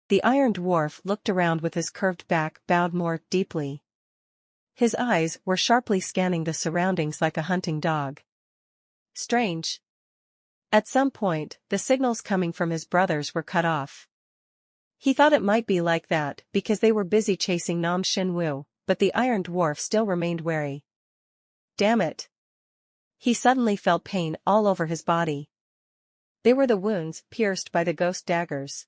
The Iron Dwarf looked around with his curved back bowed more deeply. His eyes were sharply scanning the surroundings like a hunting dog. Strange. At some point, the signals coming from his brothers were cut off. He thought it might be like that because they were busy chasing Nam Shin-woo, but the Iron Dwarf still remained wary. Damn it. He suddenly felt pain all over his body. They were the wounds pierced by the ghost daggers.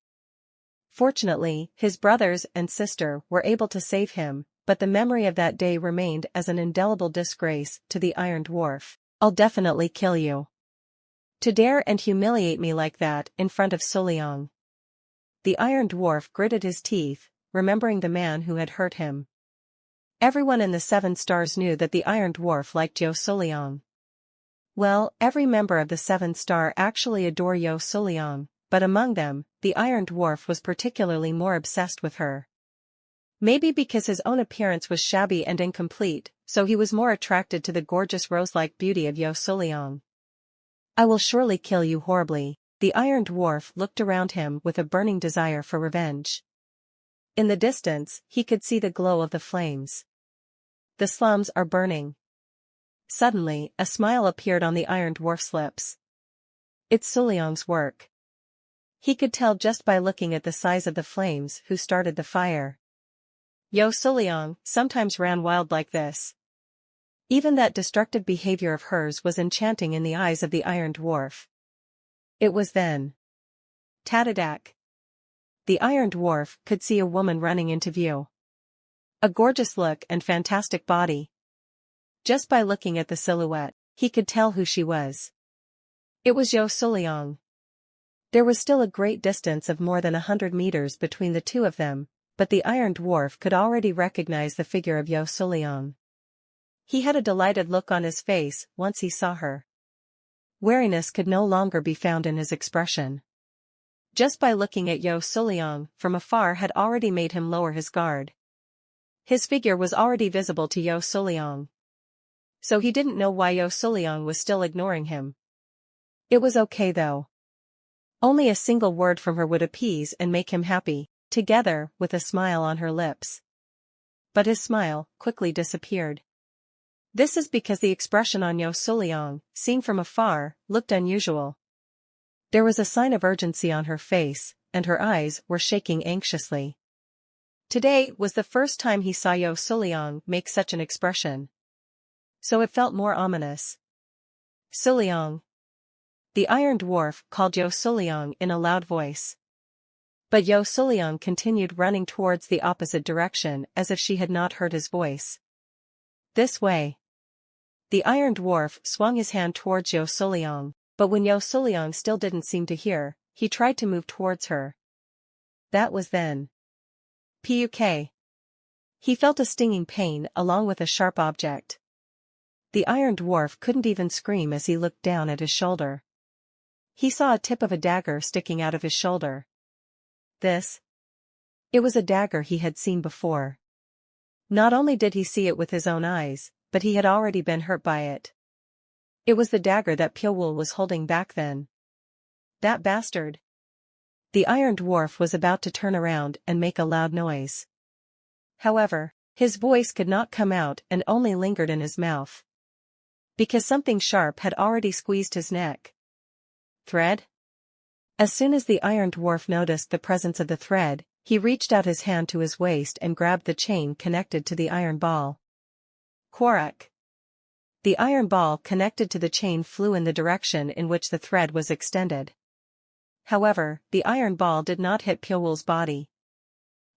Fortunately, his brothers and sister were able to save him, but the memory of that day remained as an indelible disgrace to the Iron Dwarf. I'll definitely kill you. To dare and humiliate me like that in front of Suliang. The Iron Dwarf gritted his teeth, remembering the man who had hurt him. Everyone in the Seven Stars knew that the Iron Dwarf liked Yo Suliang. Well, every member of the Seven Star actually adored Yo Suliang, but among them, the Iron Dwarf was particularly more obsessed with her. Maybe because his own appearance was shabby and incomplete, so he was more attracted to the gorgeous rose-like beauty of Yo Suliang. I will surely kill you horribly. The Iron Dwarf looked around him with a burning desire for revenge. In the distance, he could see the glow of the flames. The slums are burning. Suddenly, a smile appeared on the Iron Dwarf's lips. It's Suliang's work. He could tell just by looking at the size of the flames who started the fire. Yo Suliang sometimes ran wild like this. Even that destructive behavior of hers was enchanting in the eyes of the Iron Dwarf. It was then. Tadadak. The Iron Dwarf could see a woman running into view. A gorgeous look and fantastic body. Just by looking at the silhouette, he could tell who she was. It was Yo Suliang. There was still a great distance of more than 100 meters between the two of them, but the Iron Dwarf could already recognize the figure of Yo Suliang. He had a delighted look on his face once he saw her. Wariness could no longer be found in his expression. Just by looking at Yo Suliang from afar had already made him lower his guard. His figure was already visible to Yo Suliang. So he didn't know why Yo Suliang was still ignoring him. It was okay though. Only a single word from her would appease and make him happy, together with a smile on her lips. But his smile quickly disappeared. This is because the expression on Yo Suliang, seen from afar, looked unusual. There was a sign of urgency on her face, and her eyes were shaking anxiously. Today was the first time he saw Yo Suliang make such an expression. So it felt more ominous. Suliang. The Iron Dwarf called Yo Suliang in a loud voice. But Yo Suliang continued running towards the opposite direction as if she had not heard his voice. This way. The Iron Dwarf swung his hand towards Yo Suliang, but when Yo Suliang still didn't seem to hear, he tried to move towards her. That was then. Puk. He felt a stinging pain along with a sharp object. The Iron Dwarf couldn't even scream as he looked down at his shoulder. He saw a tip of a dagger sticking out of his shoulder. This? It was a dagger he had seen before. Not only did he see it with his own eyes, but he had already been hurt by it. It was the dagger that Pyeowul was holding back then. That bastard. The Iron Dwarf was about to turn around and make a loud noise. However, his voice could not come out and only lingered in his mouth. Because something sharp had already squeezed his neck. Thread? As soon as the Iron Dwarf noticed the presence of the thread, he reached out his hand to his waist and grabbed the chain connected to the iron ball. Quarak. The iron ball connected to the chain flew in the direction in which the thread was extended. However, the iron ball did not hit Pyeowul's body.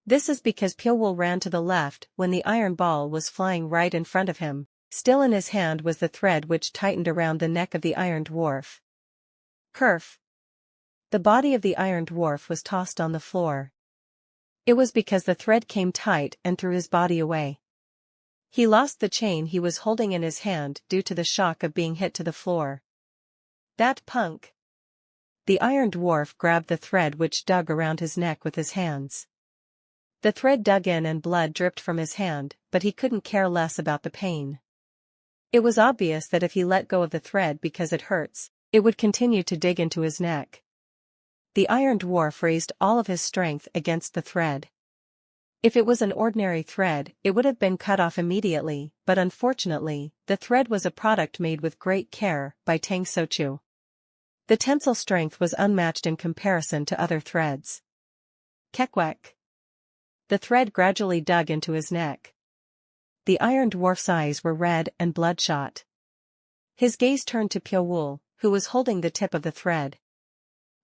This is because Pyeowul ran to the left when the iron ball was flying right in front of him. Still in his hand was the thread which tightened around the neck of the Iron Dwarf. Kerf. The body of the Iron Dwarf was tossed on the floor. It was because the thread came tight and threw his body away. He lost the chain he was holding in his hand due to the shock of being hit to the floor. That punk. The Iron Dwarf grabbed the thread which dug around his neck with his hands. The thread dug in and blood dripped from his hand, but he couldn't care less about the pain. It was obvious that if he let go of the thread because it hurts, it would continue to dig into his neck. The Iron Dwarf raised all of his strength against the thread. If it was an ordinary thread, it would have been cut off immediately, but unfortunately, the thread was a product made with great care by Tang Sochu. The tensile strength was unmatched in comparison to other threads. Kekwek. The thread gradually dug into his neck. The Iron Dwarf's eyes were red and bloodshot. His gaze turned to Pyo-wul, who was holding the tip of the thread.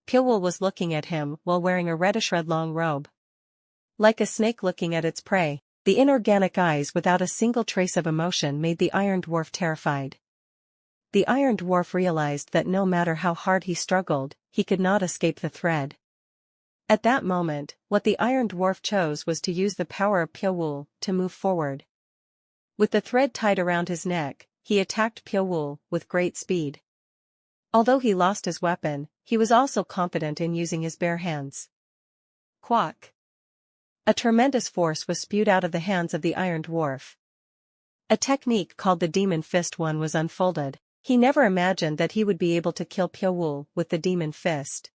Pyo-wul was looking at him while wearing a reddish-red long robe. Like a snake looking at its prey, the inorganic eyes without a single trace of emotion made the Iron Dwarf terrified. The Iron Dwarf realized that no matter how hard he struggled, he could not escape the thread. At that moment, what the Iron Dwarf chose was to use the power of Pyo-wul to move forward. With the thread tied around his neck, he attacked Pyo-wul with great speed. Although he lost his weapon, he was also confident in using his bare hands. Quack! A tremendous force was spewed out of the hands of the Iron Dwarf. A technique called the Demon Fist was unfolded. He never imagined that he would be able to kill Pyo-wul with the Demon Fist.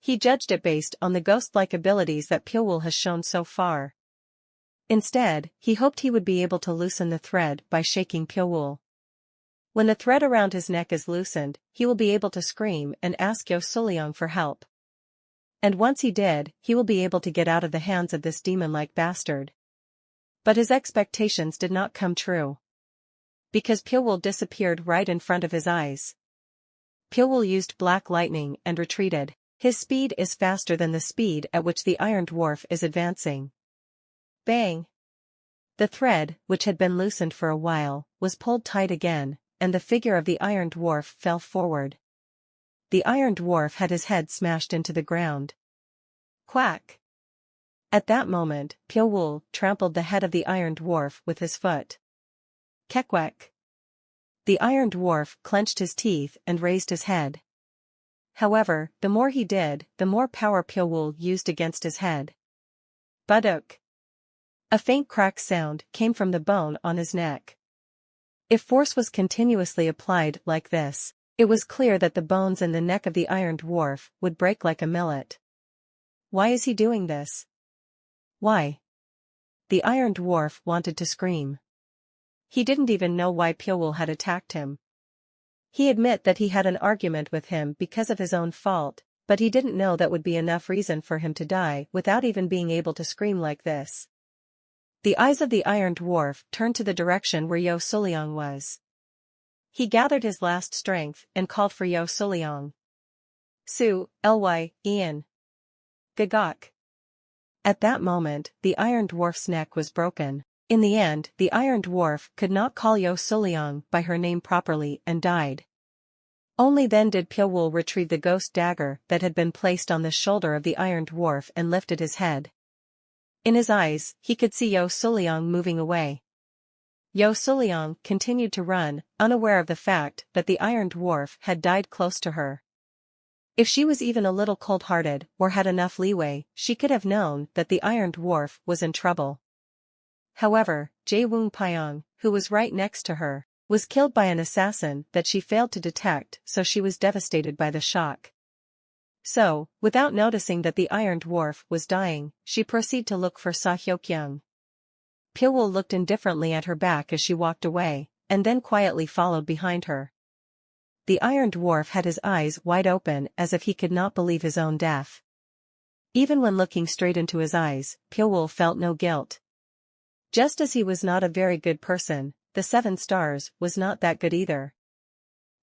He judged it based on the ghost-like abilities that Pyo-wul has shown so far. Instead, he hoped he would be able to loosen the thread by shaking Pyo-wul. When the thread around his neck is loosened, he will be able to scream and ask Yo Suliang for help. And once he did, he will be able to get out of the hands of this demon-like bastard. But his expectations did not come true. Because Pyo-wul disappeared right in front of his eyes. Pyo-wul used black lightning and retreated. His speed is faster than the speed at which the Iron Dwarf is advancing. Bang! The thread, which had been loosened for a while, was pulled tight again, and the figure of the Iron Dwarf fell forward. The Iron Dwarf had his head smashed into the ground. Quack! At that moment, Pyo-wul trampled the head of the Iron Dwarf with his foot. Kekwek! The Iron Dwarf clenched his teeth and raised his head. However, the more he did, the more power Pyo-wul used against his head. Budok! A faint crack sound came from the bone on his neck. If force was continuously applied like this, it was clear that the bones in the neck of the Iron Dwarf would break like a millet. Why is he doing this? Why? The Iron Dwarf wanted to scream. He didn't even know why Pyo-wul had attacked him. He admitted that he had an argument with him because of his own fault, but he didn't know that would be enough reason for him to die without even being able to scream like this. The eyes of the Iron Dwarf turned to the direction where Yo Suliang was. He gathered his last strength and called for Yo Suliang. Su, Ly, Ian. Gagok. At that moment, the Iron Dwarf's neck was broken. In the end, the Iron Dwarf could not call Yo Suliang by her name properly and died. Only then did Pyo-wul retrieve the ghost dagger that had been placed on the shoulder of the Iron Dwarf and lifted his head. In his eyes, he could see Yo Suliang moving away. Yo Suliang continued to run, unaware of the fact that the Iron Dwarf had died close to her. If she was even a little cold-hearted or had enough leeway, she could have known that the Iron Dwarf was in trouble. However, Jae-woong Pyong, who was right next to her, was killed by an assassin that she failed to detect, so she was devastated by the shock. So, without noticing that the Iron Dwarf was dying, she proceeded to look for Sa Hyokyung. Pyo-wul looked indifferently at her back as she walked away, and then quietly followed behind her. The Iron Dwarf had his eyes wide open as if he could not believe his own death. Even when looking straight into his eyes, Pyo-wul felt no guilt. Just as he was not a very good person, the Seven Stars was not that good either.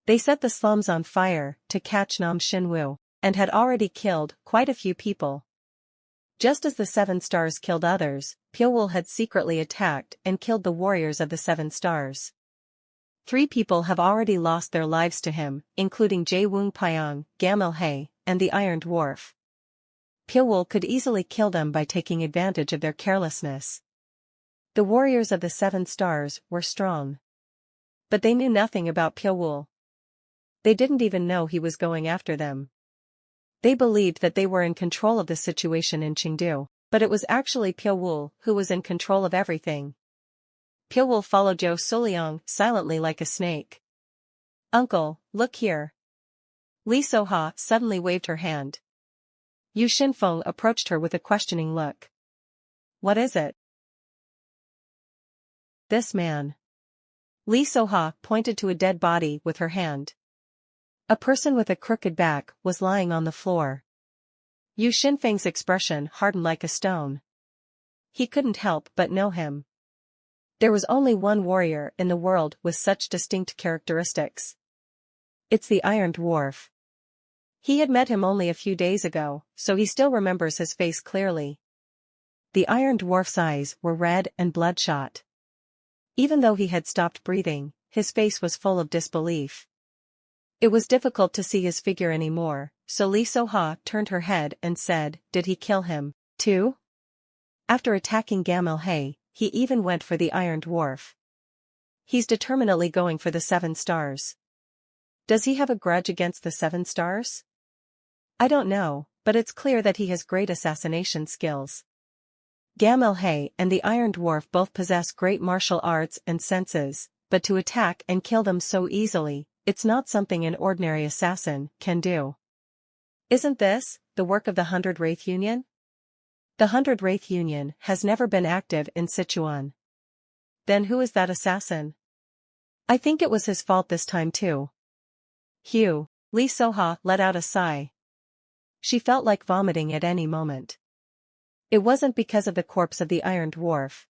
They set the slums on fire to catch Nam Shinwoo, and had already killed quite a few people. Just as the Seven Stars killed others, Pyo-wul had secretly attacked and killed the warriors of the Seven Stars. 3 people have already lost their lives to him, including Jae-woong Pyong, Gamil-hae, and the Iron Dwarf. Pyo-wul could easily kill them by taking advantage of their carelessness. The warriors of the Seven Stars were strong. But they knew nothing about Pyo-wul. They didn't even know he was going after them. They believed that they were in control of the situation in Chengdu, but it was actually Pyo-wul who was in control of everything. Pyo-wul followed Yo Suliang silently like a snake. "Uncle, look here." Lee So-ha suddenly waved her hand. Yu Xinfeng approached her with a questioning look. What is it? This man. Li Soha pointed to a dead body with her hand. A person with a crooked back was lying on the floor. Yu Xinfeng's expression hardened like a stone. He couldn't help but know him. There was only one warrior in the world with such distinct characteristics. It's the Iron Dwarf. He had met him only a few days ago, so he still remembers his face clearly. The Iron Dwarf's eyes were red and bloodshot. Even though he had stopped breathing, his face was full of disbelief. It was difficult to see his figure anymore, so Li Soha turned her head and said, "Did he kill him, too?" After attacking Gamil He, he even went for the Iron Dwarf. He's determinedly going for the 7 stars. Does he have a grudge against the 7 stars? I don't know, but it's clear that he has great assassination skills. Gamil He and the Iron Dwarf both possess great martial arts and senses, but to attack and kill them so easily, it's not something an ordinary assassin can do. Isn't this the work of the 100 Wraith Union? The 100 Wraith Union has never been active in Sichuan. Then who is that assassin? I think it was his fault this time too. Hugh, Li Soha let out a sigh. She felt like vomiting at any moment. It wasn't because of the corpse of the Iron Dwarf.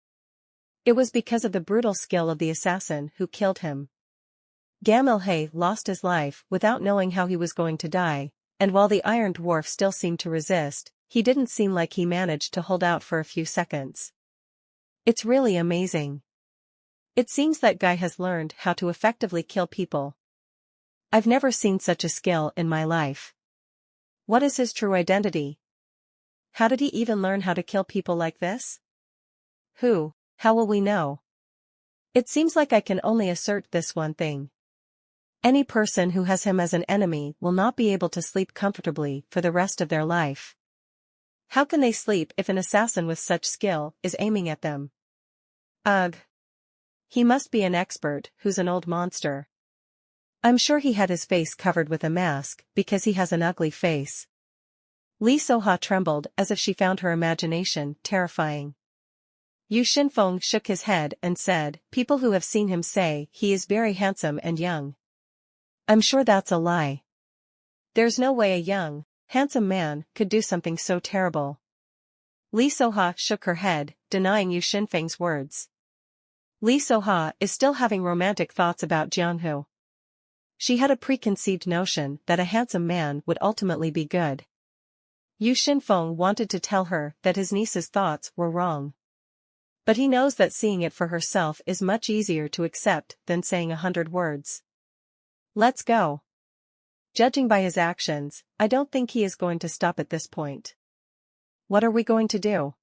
It was because of the brutal skill of the assassin who killed him. Gamil He lost his life without knowing how he was going to die, and while the Iron Dwarf still seemed to resist, he didn't seem like he managed to hold out for a few seconds. It's really amazing. It seems that guy has learned how to effectively kill people. I've never seen such a skill in my life. What is his true identity? How did he even learn how to kill people like this? How will we know? It seems like I can only assert this one thing. Any person who has him as an enemy will not be able to sleep comfortably for the rest of their life. How can they sleep if an assassin with such skill is aiming at them? Ugh. He must be an expert who's an old monster. I'm sure he had his face covered with a mask because he has an ugly face. Li Soha trembled as if she found her imagination terrifying. Yu Xinfeng shook his head and said, "People who have seen him say he is very handsome and young. I'm sure that's a lie. There's no way a young, handsome man could do something so terrible." Li Soha shook her head, denying Yu Xinfeng's words. Li Soha is still having romantic thoughts about Jianghu. She had a preconceived notion that a handsome man would ultimately be good. Yu Xinfeng wanted to tell her that his niece's thoughts were wrong. But he knows that seeing it for herself is much easier to accept than saying 100 words. Let's go. Judging by his actions, I don't think he is going to stop at this point. What are we going to do?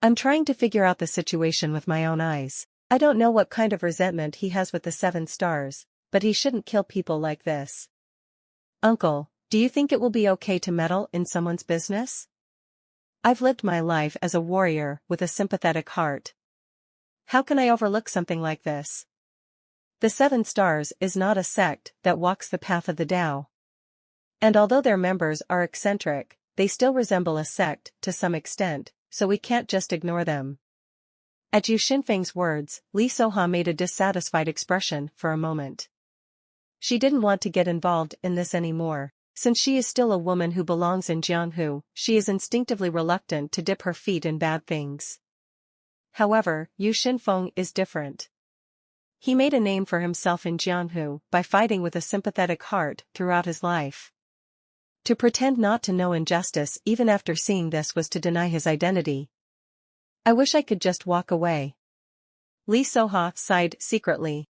I'm trying to figure out the situation with my own eyes. I don't know what kind of resentment he has with the 7 stars, but he shouldn't kill people like this. Uncle, do you think it will be okay to meddle in someone's business? I've lived my life as a warrior with a sympathetic heart. How can I overlook something like this? The 7 stars is not a sect that walks the path of the Tao. And although their members are eccentric, they still resemble a sect to some extent, so we can't just ignore them. At Yu Xinfeng's words, Li Soha made a dissatisfied expression for a moment. She didn't want to get involved in this anymore. Since she is still a woman who belongs in Jianghu, she is instinctively reluctant to dip her feet in bad things. However, Yu Xinfeng is different. He made a name for himself in Jianghu by fighting with a sympathetic heart throughout his life. To pretend not to know injustice even after seeing this was to deny his identity. I wish I could just walk away. Li Soha sighed secretly.